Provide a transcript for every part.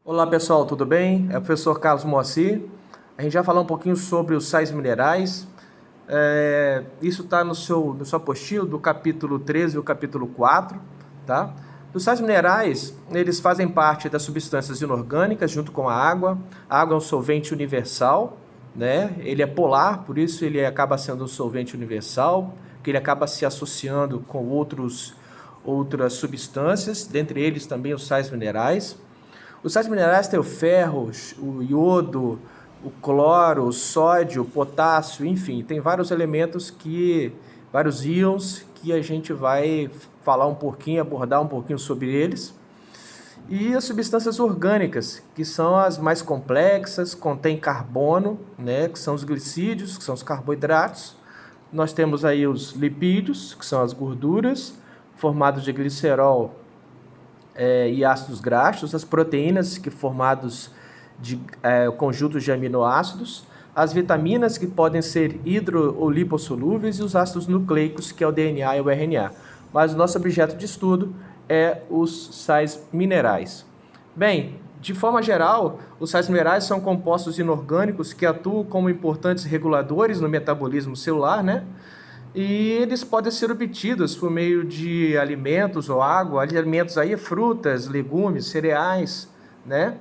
Olá pessoal, tudo bem? É o professor Carlos Moacir. A gente vai falar um pouquinho sobre os sais minerais. Isso está no seu apostilo do capítulo 13 e o capítulo 4, tá? Os sais minerais, eles fazem parte das substâncias inorgânicas junto com a água. A água é um solvente universal, né? Ele é polar, por isso ele acaba sendo um solvente universal, que ele acaba se associando com outras substâncias, dentre eles também os sais minerais. Os sais minerais têm o ferro, o iodo, o cloro, o sódio, o potássio, enfim, tem vários elementos vários íons que a gente vai falar um pouquinho, abordar um pouquinho sobre eles. E as substâncias orgânicas, que são as mais complexas, contêm carbono, né, que são os glicídios, que são os carboidratos. Nós temos aí os lipídios, que são as gorduras, formados de glicerol e ácidos graxos, as proteínas que formados de conjuntos de aminoácidos, as vitaminas que podem ser hidro ou lipossolúveis e os ácidos nucleicos, que é o DNA e o RNA. Mas o nosso objeto de estudo é os sais minerais. Bem, de forma geral, os sais minerais são compostos inorgânicos que atuam como importantes reguladores no metabolismo celular, né? E eles podem ser obtidos por meio de alimentos ou água, alimentos aí, frutas, legumes, cereais, né?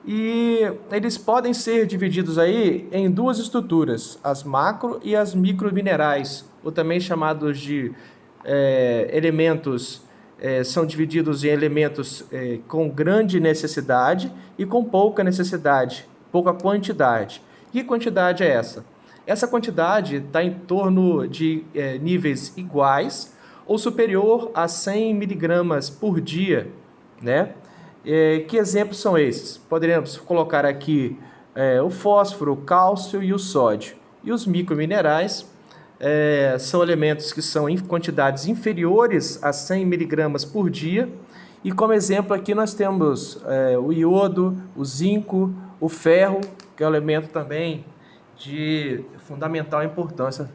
E eles podem ser divididos aí em duas estruturas, as macro e as microminerais, ou também chamados de elementos, são divididos em elementos com grande necessidade e com pouca necessidade, pouca quantidade. Que quantidade é essa? Essa quantidade está em torno de níveis iguais ou superior a 100 miligramas por dia, né? Que exemplos são esses? Poderíamos colocar aqui o fósforo, o cálcio e o sódio. E os microminerais são elementos que são em quantidades inferiores a 100 miligramas por dia. E como exemplo aqui nós temos o iodo, o zinco, o ferro, que é um elemento também de fundamental importância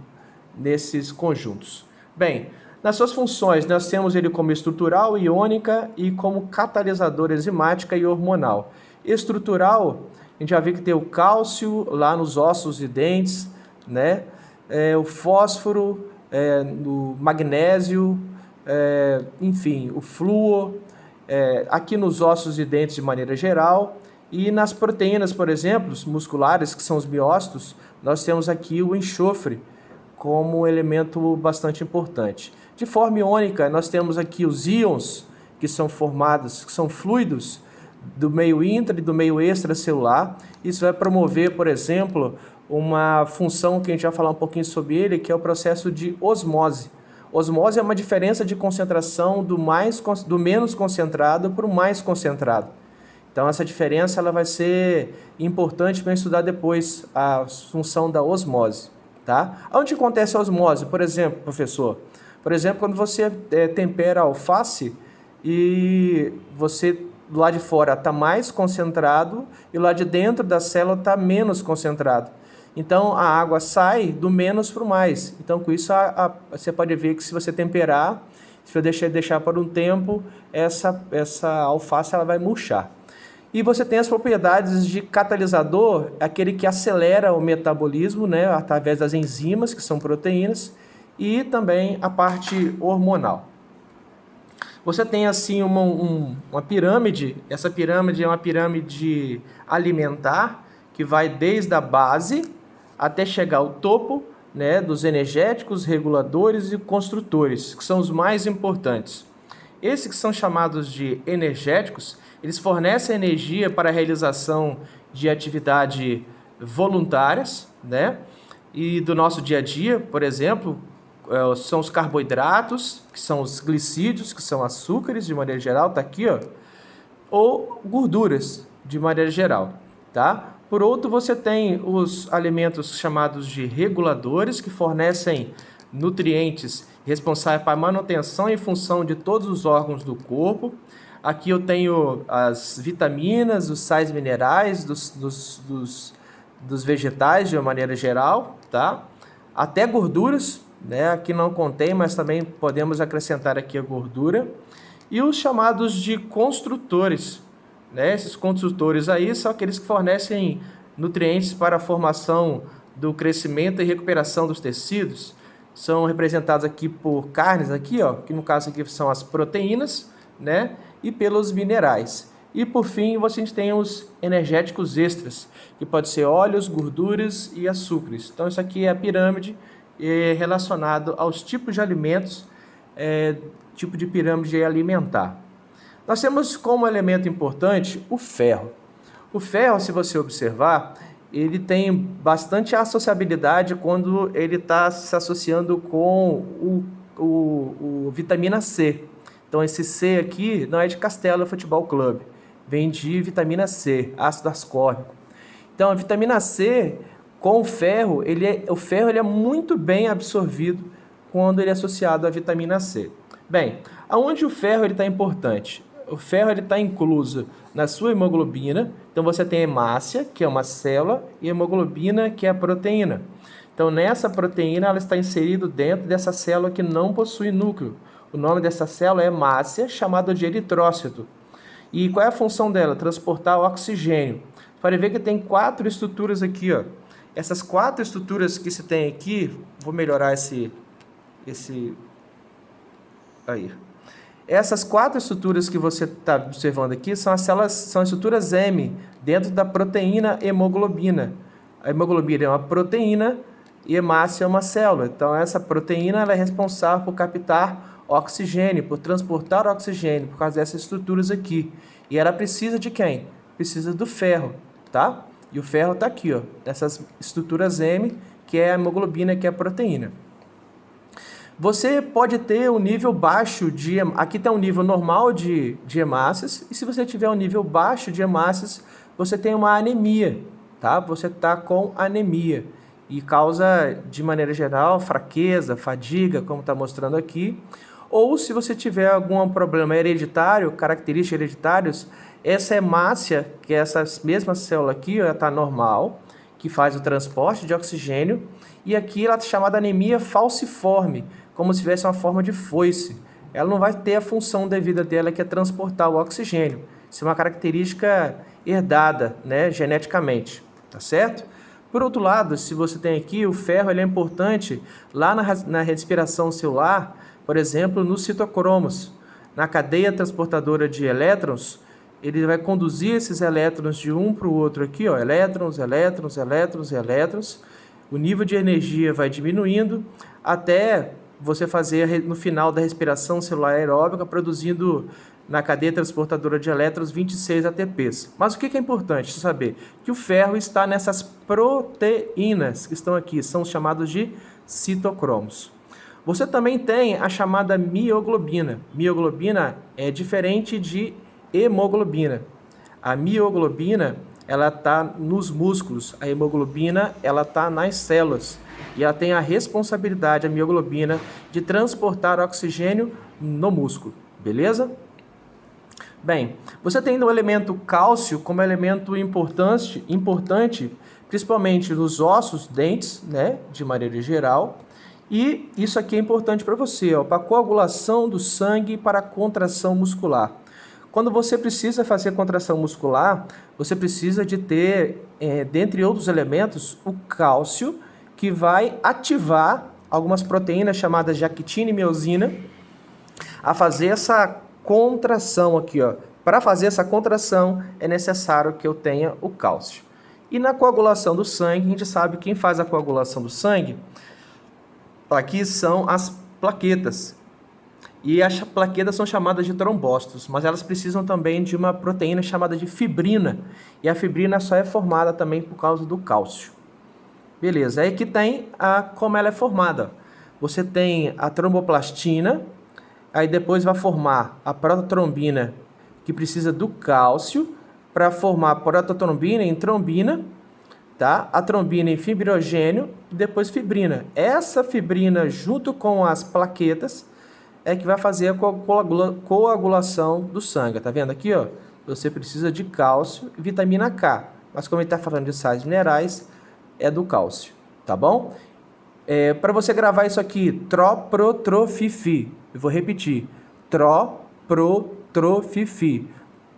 nesses conjuntos. Bem, nas suas funções, nós temos ele como estrutural, iônica e como catalisador enzimática e hormonal. Estrutural, a gente já viu que tem o cálcio lá nos ossos e dentes, né? O fósforo, o magnésio, enfim, o flúor, aqui nos ossos e dentes de maneira geral. E nas proteínas, por exemplo, musculares, que são os miócitos, nós temos aqui o enxofre como elemento bastante importante. De forma iônica, nós temos aqui os íons, que são formados, que são fluidos do meio intra e do meio extracelular. Isso vai promover, por exemplo, uma função que a gente vai falar um pouquinho sobre ele, que é o processo de osmose. Osmose é uma diferença de concentração do menos concentrado para o mais concentrado. Então, essa diferença ela vai ser importante para estudar depois a função da osmose. Tá? Onde acontece a osmose, por exemplo, professor? Por exemplo, quando você tempera a alface e você do lado de fora está mais concentrado e lá de dentro da célula está menos concentrado. Então, a água sai do menos para o mais. Então, com isso, você pode ver que se você temperar, se você deixar por um tempo, essa alface ela vai murchar. E você tem as propriedades de catalisador, aquele que acelera o metabolismo, né, através das enzimas, que são proteínas, e também a parte hormonal. Você tem assim uma pirâmide, essa pirâmide é uma pirâmide alimentar, que vai desde a base até chegar ao topo, né, dos energéticos, reguladores e construtores, que são os mais importantes. Esses que são chamados de energéticos, eles fornecem energia para a realização de atividades voluntárias, né? E do nosso dia a dia, por exemplo, são os carboidratos, que são os glicídios, que são açúcares de maneira geral, tá aqui, ó, ou gorduras de maneira geral, tá? Por outro, você tem os alimentos chamados de reguladores, que fornecem nutrientes responsáveis para a manutenção e função de todos os órgãos do corpo. Aqui eu tenho as vitaminas, os sais minerais dos vegetais de uma maneira geral, tá? Até gorduras, né? Aqui não contém, mas também podemos acrescentar aqui a gordura. E os chamados de construtores, né? Esses construtores aí são aqueles que fornecem nutrientes para a formação do crescimento e recuperação dos tecidos. São representados aqui por carnes, aqui, ó, que no caso aqui são as proteínas, né? E pelos minerais. E por fim, a gente tem os energéticos extras, que pode ser óleos, gorduras e açúcares. Então isso aqui é a pirâmide relacionado aos tipos de alimentos, tipo de pirâmide alimentar. Nós temos como elemento importante o ferro. O ferro, se você observar, ele tem bastante associabilidade quando ele está se associando com o vitamina C. Então esse C aqui não é de Castelo Futebol Clube, vem de vitamina C, ácido ascórbico. Então a vitamina C com o ferro, o ferro ele é muito bem absorvido quando ele é associado à vitamina C. Bem, aonde o ferro está importante? O ferro está incluso na sua hemoglobina. Então você tem a hemácia, que é uma célula, e a hemoglobina, que é a proteína. Então nessa proteína ela está inserida dentro dessa célula que não possui núcleo. O nome dessa célula é hemácia, chamada de eritrócito. E qual é a função dela? Transportar o oxigênio. Pode ver que tem 4 estruturas aqui, ó. Essas 4 estruturas que se tem aqui, vou melhorar esse aí. Essas 4 estruturas que você está observando aqui são as estruturas M dentro da proteína hemoglobina. A hemoglobina é uma proteína e hemácia é uma célula. Então essa proteína ela é responsável por captar oxigênio, por transportar oxigênio, por causa dessas estruturas aqui. E ela precisa de quem? Precisa do ferro, tá? E o ferro está aqui, ó, nessas estruturas M, que é a hemoglobina, que é a proteína. Você pode ter um nível baixo de... Aqui está um nível normal de hemácias, e se você tiver um nível baixo de hemácias, você tem uma anemia, tá? Você está com anemia, e causa, de maneira geral, fraqueza, fadiga, como está mostrando aqui. Ou se você tiver algum problema hereditário, características hereditárias, essa hemácia, que é essa mesma célula aqui, ela está normal, que faz o transporte de oxigênio, e aqui ela está chamada anemia falciforme, como se tivesse uma forma de foice. Ela não vai ter a função devida dela, que é transportar o oxigênio. Isso é uma característica herdada, né, geneticamente, tá certo? Por outro lado, se você tem aqui, o ferro ele é importante lá na respiração celular, por exemplo, nos citocromos. Na cadeia transportadora de elétrons, ele vai conduzir esses elétrons de um para o outro aqui, ó, elétrons, elétrons, elétrons e elétrons. O nível de energia vai diminuindo até você fazer no final da respiração celular aeróbica, produzindo na cadeia transportadora de elétrons 26 ATPs. Mas o que é importante saber? Que o ferro está nessas proteínas que estão aqui, são chamados de citocromos. Você também tem a chamada mioglobina. Mioglobina é diferente de hemoglobina. A mioglobina ela está nos músculos, a hemoglobina ela está nas células. E ela tem a responsabilidade, a mioglobina, de transportar oxigênio no músculo, beleza? Bem, você tem o elemento cálcio como elemento importante, principalmente nos ossos, dentes, né, de maneira geral. E isso aqui é importante para você, ó, para a coagulação do sangue e para a contração muscular. Quando você precisa fazer contração muscular, você precisa de ter, dentre outros elementos, o cálcio, que vai ativar algumas proteínas chamadas de actina e miosina a fazer essa contração aqui, ó. Para fazer essa contração é necessário que eu tenha o cálcio. E na coagulação do sangue, a gente sabe quem faz a coagulação do sangue. Aqui são as plaquetas. E as plaquetas são chamadas de trombócitos, mas elas precisam também de uma proteína chamada de fibrina. E a fibrina só é formada também por causa do cálcio. Beleza, aí que tem como ela é formada. Você tem a tromboplastina, aí depois vai formar a prototrombina, que precisa do cálcio, para formar a prototrombina em trombina, tá? A trombina em fibrogênio e depois fibrina. Essa fibrina, junto com as plaquetas, é que vai fazer a coagulação do sangue. Tá vendo aqui, ó? Você precisa de cálcio e vitamina K. Mas como ele está falando de sais minerais, é do cálcio, tá bom? Para você gravar isso aqui, troprotrofifi. Eu vou repetir. Troprotrofifi.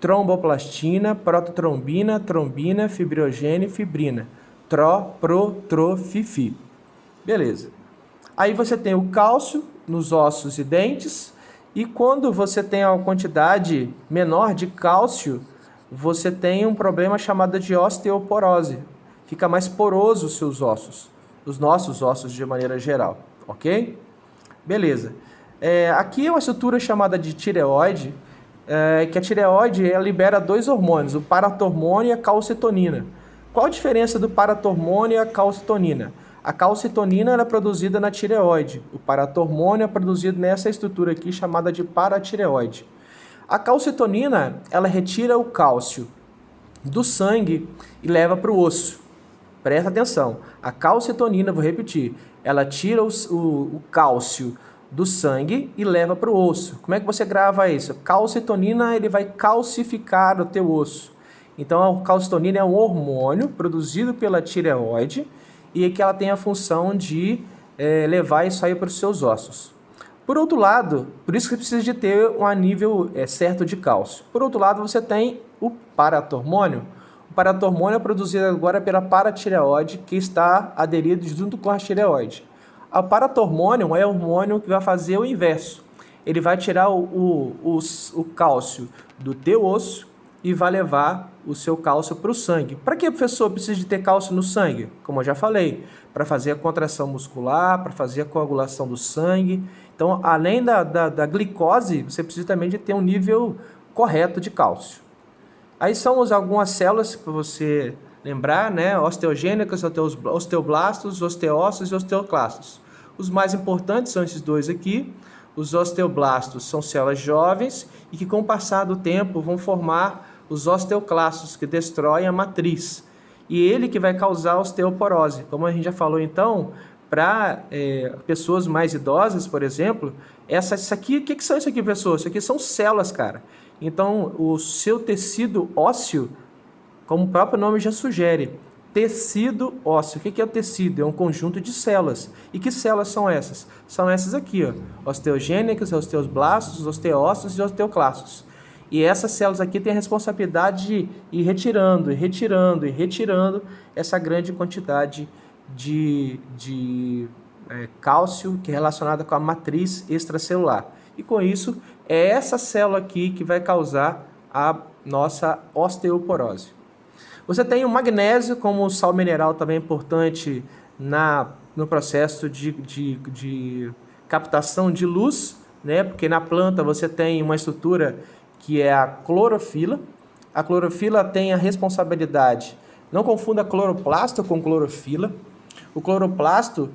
tromboplastina, prototrombina, trombina, fibrogênio, fibrina. Tro, pro, tro, fi. Beleza. Aí você tem o cálcio nos ossos e dentes, e quando você tem uma quantidade menor de cálcio, você tem um problema chamado de osteoporose. Fica mais poroso os seus ossos, os nossos ossos de maneira geral, ok? Beleza. Aqui é uma estrutura chamada de tireoide, que a tireoide ela libera dois hormônios, o paratormônio e a calcitonina. Qual a diferença do paratormônio e a calcitonina? A calcitonina ela é produzida na tireoide, o paratormônio é produzido nessa estrutura aqui chamada de paratireoide. A calcitonina ela retira o cálcio do sangue e leva para o osso. Presta atenção, a calcitonina, vou repetir, ela tira o cálcio do sangue e leva para o osso. Como é que você grava isso? Calcitonina ele vai calcificar o teu osso. Então a calcitonina é um hormônio produzido pela tireoide e que ela tem a função de levar isso aí para os seus ossos. Por outro lado, por isso que você precisa de ter um nível certo de cálcio. Por outro lado, você tem o paratormônio. O paratormônio é produzido agora pela paratireoide, que está aderido junto com a tireoide. O paratormônio é o hormônio que vai fazer o inverso. Ele vai tirar o cálcio do teu osso e vai levar o seu cálcio para o sangue. Para que, professor, precisa de ter cálcio no sangue? Como eu já falei, para fazer a contração muscular, para fazer a coagulação do sangue. Então, além da glicose, você precisa também de ter um nível correto de cálcio. Aí são algumas células para você lembrar, né? Osteogênicas, osteoblastos, osteócitos e osteoclastos. Os mais importantes são esses dois aqui. Os osteoblastos são células jovens e que com o passar do tempo vão formar os osteoclastos, que destroem a matriz. E ele que vai causar a osteoporose. Como a gente já falou então, para pessoas mais idosas, por exemplo, isso aqui, o que são isso aqui, pessoas? Isso aqui são células, cara. Então, o seu tecido ósseo, como o próprio nome já sugere, tecido ósseo. O que é o tecido? É um conjunto de células. E que células são essas? São essas aqui, ó, osteogênicas, osteoblastos, osteócitos e osteoclastos. E essas células aqui têm a responsabilidade de ir retirando, e retirando, e retirando essa grande quantidade de cálcio que é relacionada com a matriz extracelular. E com isso, é essa célula aqui que vai causar a nossa osteoporose. Você tem o magnésio como sal mineral também importante no processo de captação de luz, né? Porque na planta você tem uma estrutura que é a clorofila. A clorofila tem a responsabilidade, não confunda cloroplasto com clorofila. O cloroplasto,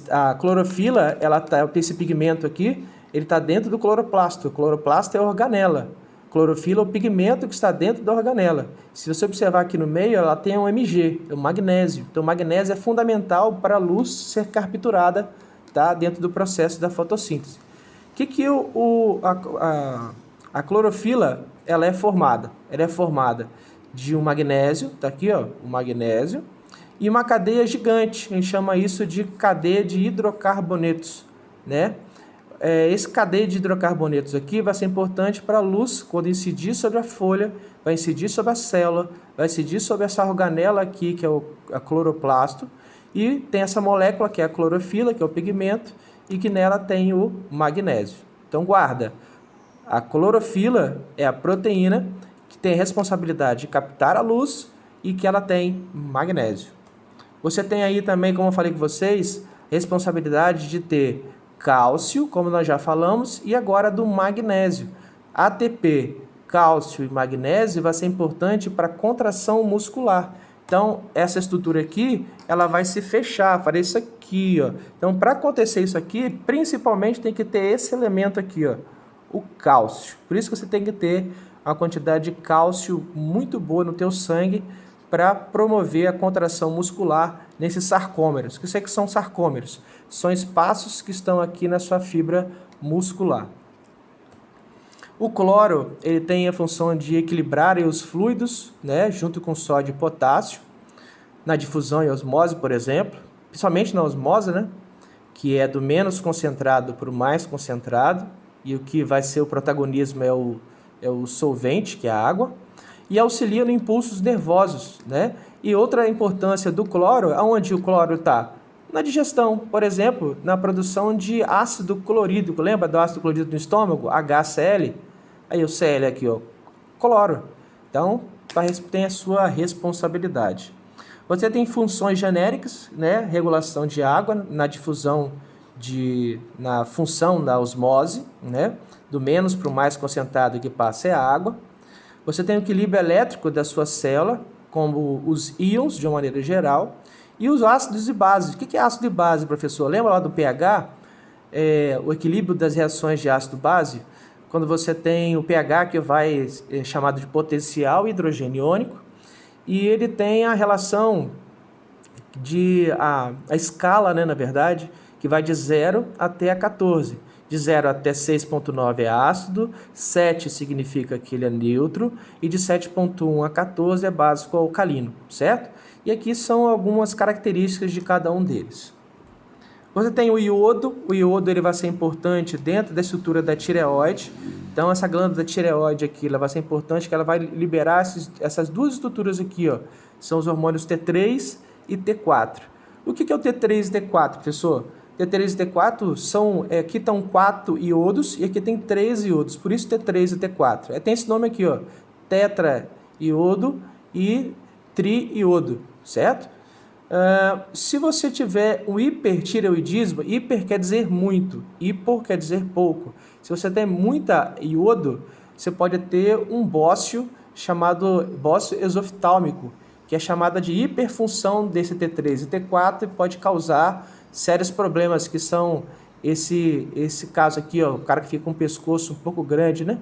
a clorofila, ela tem esse pigmento aqui, ele está dentro do cloroplasto. O cloroplasto é a organela. Clorofila é o pigmento que está dentro da organela. Se você observar aqui no meio, ela tem um Mg, o magnésio. Então, o magnésio é fundamental para a luz ser capturada, tá, dentro do processo da fotossíntese. O que a clorofila ela é formada? Ela é formada de um magnésio, tá aqui, ó, o magnésio, e uma cadeia gigante. A gente chama isso de cadeia de hidrocarbonetos, né? Esse cadeia de hidrocarbonetos aqui vai ser importante para a luz, quando incidir sobre a folha, vai incidir sobre a célula, vai incidir sobre essa organela aqui, que é a cloroplasto, e tem essa molécula que é a clorofila, que é o pigmento, e que nela tem o magnésio. Então guarda, a clorofila é a proteína que tem a responsabilidade de captar a luz e que ela tem magnésio. Você tem aí também, como eu falei com vocês, responsabilidade de ter cálcio, como nós já falamos, e agora do magnésio. ATP, cálcio e magnésio vai ser importante para contração muscular. Então, essa estrutura aqui, ela vai se fechar, farei isso aqui, ó. Então, para acontecer isso aqui, principalmente tem que ter esse elemento aqui, ó, o cálcio. Por isso que você tem que ter uma quantidade de cálcio muito boa no teu sangue para promover a contração muscular nesses sarcômeros. O que são sarcômeros? São espaços que estão aqui na sua fibra muscular. O cloro ele tem a função de equilibrar os fluidos, né, junto com sódio e potássio, na difusão e osmose, por exemplo, principalmente na osmose, né, que é do menos concentrado para o mais concentrado, e o que vai ser o protagonismo é é o solvente, que é a água, e auxilia no impulsos nervosos, né? E outra importância do cloro, aonde o cloro está? Na digestão, por exemplo, na produção de ácido clorídrico. Lembra do ácido clorídrico no estômago? HCl. Aí o Cl aqui, ó, cloro. Então, tem a sua responsabilidade. Você tem funções genéricas, né? Regulação de água na difusão na função da osmose, né? Do menos para o mais concentrado que passa é a água. Você tem o equilíbrio elétrico da sua célula, como os íons, de uma maneira geral, e os ácidos e bases. O que é ácido e base, professor? Lembra lá do pH? O equilíbrio das reações de ácido-base? Quando você tem o pH, que é chamado de potencial hidrogênio iônico, e ele tem a relação a escala, né, na verdade, que vai de 0 até a 14. De 0 até 6,9 é ácido, 7 significa que ele é neutro, e de 7,1 a 14 é básico alcalino, certo? E aqui são algumas características de cada um deles. Você tem o iodo ele vai ser importante dentro da estrutura da tireoide. Então, essa glândula da tireoide aqui, ela vai ser importante, que ela vai liberar essas duas estruturas aqui, ó. São os hormônios T3 e T4. O que é o T3 e T4, professor? T3 e T4 aqui estão 4 iodos e aqui tem 3 iodos, por isso T3 e T4. Tem esse nome aqui, ó, tetraiodo e triiodo, certo? Se você tiver um hipertireoidismo, hiper quer dizer muito, hipo quer dizer pouco. Se você tem muita iodo, você pode ter um bócio chamado bócio exoftálmico, que é chamada de hiperfunção desse T3 e T4 e pode causar sérios problemas, que são esse caso aqui, ó, o cara que fica com o pescoço um pouco grande, né?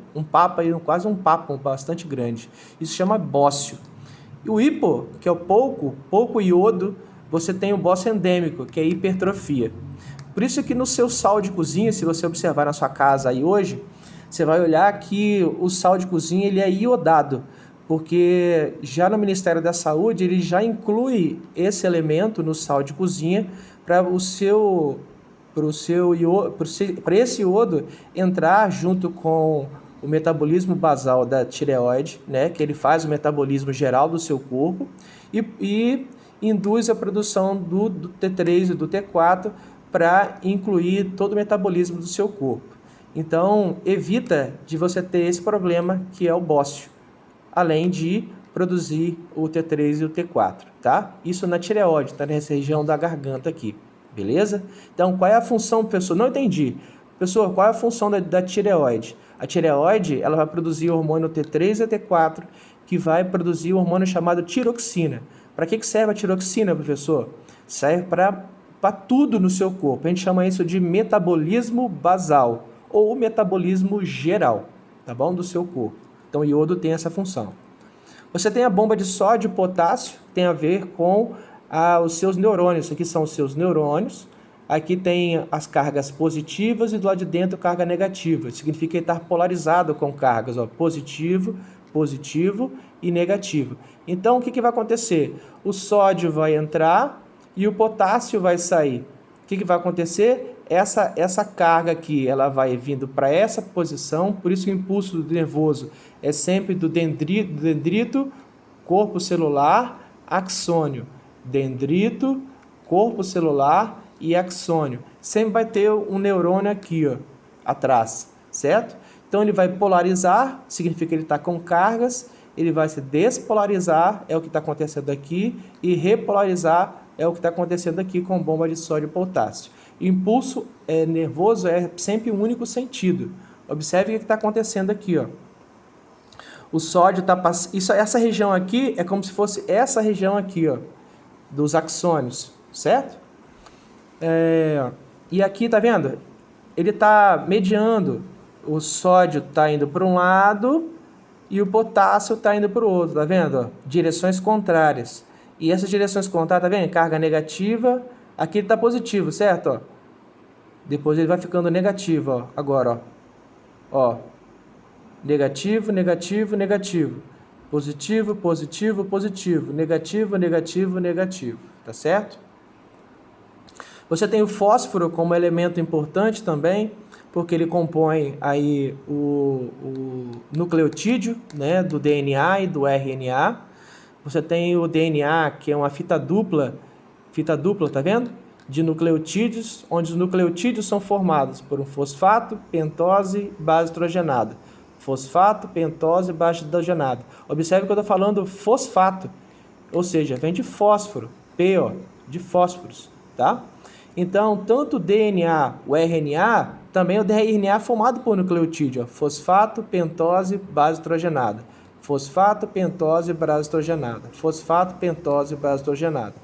Quase um papo bastante grande. Isso chama bócio. E o hipo, que é o pouco iodo, você tem o bócio endêmico, que é a hipertrofia. Por isso que no seu sal de cozinha, se você observar na sua casa aí hoje, você vai olhar que o sal de cozinha ele é iodado, porque já no Ministério da Saúde ele já inclui esse elemento no sal de cozinha para esse iodo entrar junto com o metabolismo basal da tireoide, né, que ele faz o metabolismo geral do seu corpo e induz a produção do T3 e do T4 para incluir todo o metabolismo do seu corpo. Então, evita de você ter esse problema que é o bócio, além de produzir o T3 e o T4, tá? Isso na tireoide, tá nessa região da garganta aqui, beleza? Então, qual é a função, pessoal? Não entendi. Pessoal, qual é a função da tireoide? A tireoide, ela vai produzir o hormônio T3 e T4, que vai produzir o hormônio chamado tiroxina. Para que serve a tiroxina, professor? Serve para tudo no seu corpo. A gente chama isso de metabolismo basal ou metabolismo geral, tá bom? Do seu corpo. Então, o iodo tem essa função. Você tem a bomba de sódio e potássio, tem a ver com os seus neurônios. Aqui são os seus neurônios. Aqui tem as cargas positivas e do lado de dentro carga negativa. Significa estar polarizado com cargas, ó, positivo e negativo. Então, o que vai acontecer? O sódio vai entrar e o potássio vai sair. O que vai acontecer? Essa carga aqui, ela vai vindo para essa posição, por isso que o impulso nervoso é sempre do dendrito, corpo celular, axônio. Dendrito, corpo celular e axônio. Sempre vai ter um neurônio aqui, ó, atrás, certo? Então, ele vai polarizar, significa que ele está com cargas, ele vai se despolarizar, é o que está acontecendo aqui, e repolarizar é o que está acontecendo aqui com bomba de sódio e potássio. O impulso nervoso é sempre um único sentido. Observe o que está acontecendo aqui, ó. O sódio está passando... Essa região aqui é como se fosse essa região aqui, ó, dos axônios, certo? E aqui, tá vendo? Ele está mediando. O sódio está indo para um lado e o potássio está indo para o outro, tá vendo? Ó, direções contrárias. E essas direções contrárias, tá vendo? Carga negativa. Aqui ele está positivo, certo? Ó. Depois ele vai ficando negativo, ó. Agora, ó. Negativo, negativo, negativo. Positivo, positivo, positivo. Negativo, negativo, negativo. Tá certo? Você tem o fósforo como elemento importante também porque ele compõe aí o nucleotídeo, né, do DNA e do RNA. Você tem o DNA, que é uma fita dupla, tá vendo? De nucleotídeos, onde os nucleotídeos são formados por um fosfato, pentose, base hidrogenada. Fosfato, pentose, base hidrogenada. Observe que eu estou falando fosfato, ou seja, vem de fósforo, P, ó, de fósforos, tá? Então, tanto o DNA, o RNA, também o RNA formado por nucleotídeo, ó, fosfato, pentose, base hidrogenada. Fosfato, pentose, base hidrogenada. Fosfato, pentose, base hidrogenada.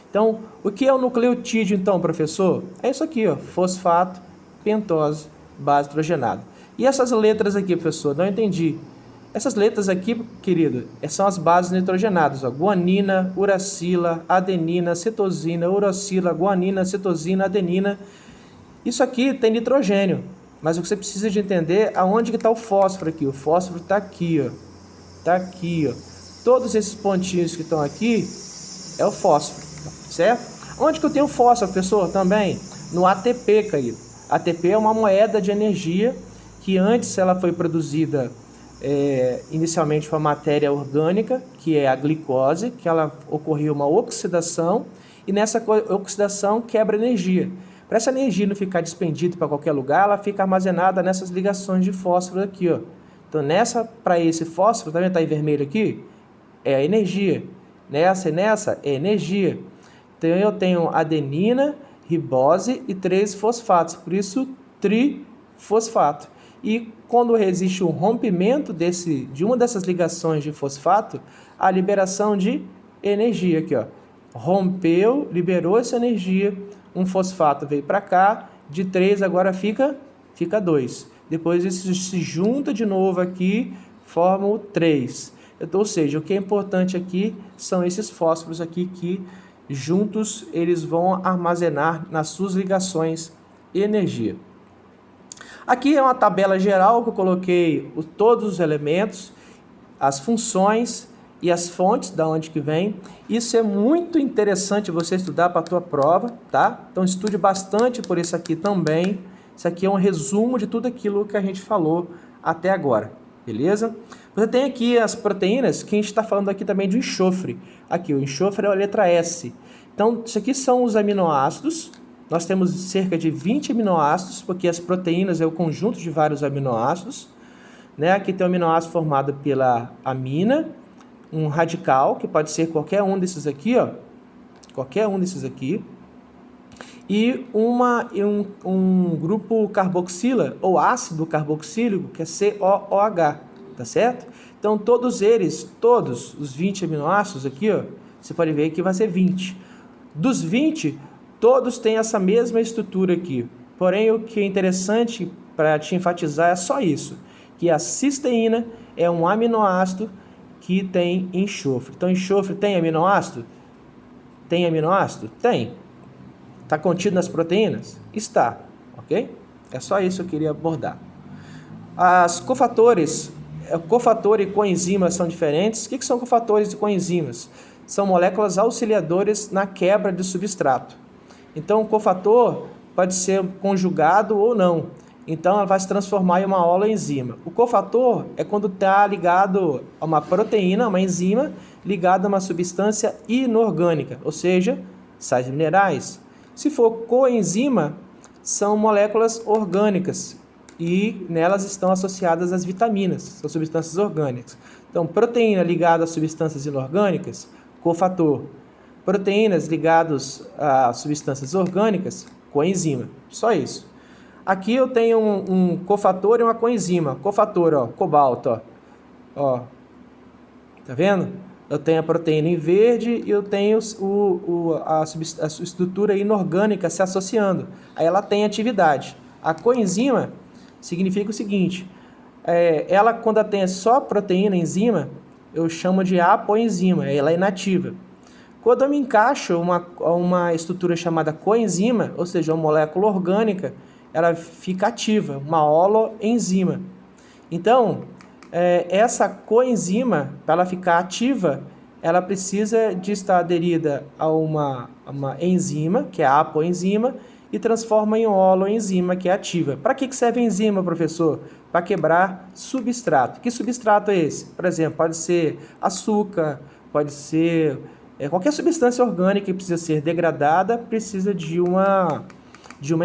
Então, o que é o nucleotídeo, então, professor? É isso aqui, ó, fosfato, pentose, base hidrogenada. E essas letras aqui, professor? Não entendi. Essas letras aqui, querido, são as bases nitrogenadas, ó, guanina, uracila, adenina, citosina, uracila, guanina, citosina, adenina. Isso aqui tem nitrogênio, mas você precisa de entender aonde que está o fósforo aqui. O fósforo está aqui, ó. Está aqui, ó. Todos esses pontinhos que estão aqui é o fósforo, certo? Onde que eu tenho fósforo, professor? Também no ATP, querido. ATP é uma moeda de energia que antes ela foi produzida inicialmente foi matéria orgânica, que é a glicose, que ela ocorreu uma oxidação, e nessa oxidação quebra energia. Para essa energia não ficar despendida para qualquer lugar, ela fica armazenada nessas ligações de fósforo aqui, ó. Então, para esse fósforo, tá vendo? Tá em vermelho aqui? É a energia. Nessa e nessa é energia. Então, eu tenho adenina, ribose e 3 fosfatos, por isso trifosfato. E quando existe um rompimento de uma dessas ligações de fosfato, a liberação de energia aqui, ó. Rompeu, liberou essa energia, um fosfato veio para cá, de 3 agora fica 2. Depois isso se junta de novo aqui, forma o 3. Então, ou seja, o que é importante aqui são esses fósforos aqui que juntos eles vão armazenar nas suas ligações energia. Aqui é uma tabela geral que eu coloquei todos os elementos, as funções e as fontes, da onde que vem. Isso é muito interessante você estudar para a tua prova, tá? Então estude bastante por isso aqui também. Isso aqui é um resumo de tudo aquilo que a gente falou até agora, beleza? Você tem aqui as proteínas, que a gente está falando aqui também de enxofre. Aqui, o enxofre é a letra S. Então, isso aqui são os aminoácidos. Nós temos cerca de 20 aminoácidos, porque as proteínas é o conjunto de vários aminoácidos, né? Aqui tem um aminoácido formado pela amina, um radical, que pode ser qualquer um desses aqui, ó, qualquer um desses aqui, e um grupo carboxila, ou ácido carboxílico, que é COOH, tá certo? Então, todos os 20 aminoácidos aqui, ó, você pode ver que vai ser 20. Dos 20, todos têm essa mesma estrutura aqui. Porém, o que é interessante para te enfatizar é só isso, que a cisteína é um aminoácido que tem enxofre. Então, enxofre tem aminoácido? Tem aminoácido? Tem. Está contido nas proteínas? Está, ok? É só isso que eu queria abordar. As cofatores, cofator e coenzimas são diferentes. O que são cofatores e coenzimas? São moléculas auxiliadoras na quebra de substrato. Então, o cofator pode ser conjugado ou não. Então, ela vai se transformar em uma holoenzima. O cofator é quando está ligado a uma proteína, uma enzima, ligada a uma substância inorgânica, ou seja, sais minerais. Se for coenzima, são moléculas orgânicas e nelas estão associadas as vitaminas, são substâncias orgânicas. Então, proteína ligada a substâncias inorgânicas, cofator. Proteínas ligadas a substâncias orgânicas, coenzima. Só isso. Aqui eu tenho um cofator e uma coenzima. Cofator, ó, cobalto, ó. Tá vendo? Eu tenho a proteína em verde e eu tenho a estrutura inorgânica se associando. Aí ela tem atividade. A coenzima significa o seguinte, ela quando ela tem só proteína, enzima, eu chamo de apoenzima, ela é inativa. Quando eu me encaixo uma estrutura chamada coenzima, ou seja, uma molécula orgânica, ela fica ativa, uma holoenzima. Então, essa coenzima, para ela ficar ativa, ela precisa de estar aderida a uma enzima, que é a apoenzima, e transforma em holoenzima, que é ativa. Para que serve a enzima, professor? Para quebrar substrato. Que substrato é esse? Por exemplo, pode ser açúcar, pode ser qualquer substância orgânica que precisa ser degradada, precisa de uma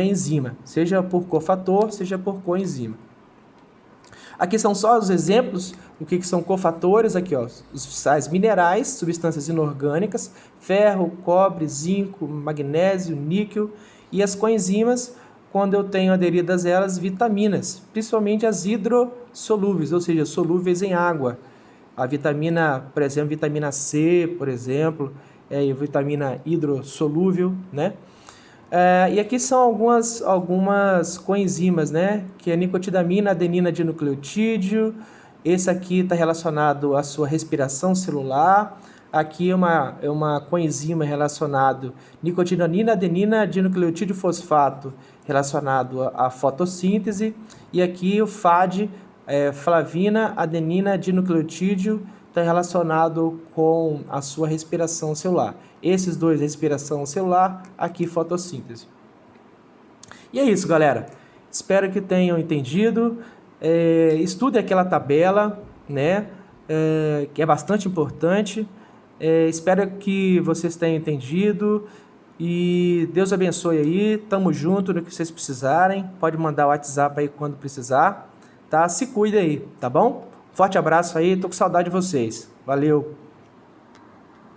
enzima, seja por cofator, seja por coenzima. Aqui são só os exemplos do que são cofatores, aqui ó, os sais minerais, substâncias inorgânicas, ferro, cobre, zinco, magnésio, níquel, e as coenzimas, quando eu tenho aderidas a elas vitaminas, principalmente as hidrossolúveis, ou seja, solúveis em água. A vitamina, por exemplo, vitamina C, por exemplo, vitamina hidrossolúvel, né? E aqui são algumas coenzimas, né? Que é nicotidamina, adenina dinucleotídeo. Esse aqui está relacionado à sua respiração celular. Aqui é uma coenzima relacionado nicotinamina, adenina, dinucleotídeo fosfato, relacionado à fotossíntese. E aqui o FAD, flavina, adenina, dinucleotídeo, está relacionado com a sua respiração celular. Esses dois, respiração celular, aqui fotossíntese. E é isso, galera. Espero que tenham entendido. Estude aquela tabela, né? Que é bastante importante. Espero que vocês tenham entendido. E Deus abençoe aí. Tamo junto no que vocês precisarem. Pode mandar o WhatsApp aí quando precisar. Tá? Se cuida aí, tá bom? Forte abraço aí. Tô com saudade de vocês. Valeu!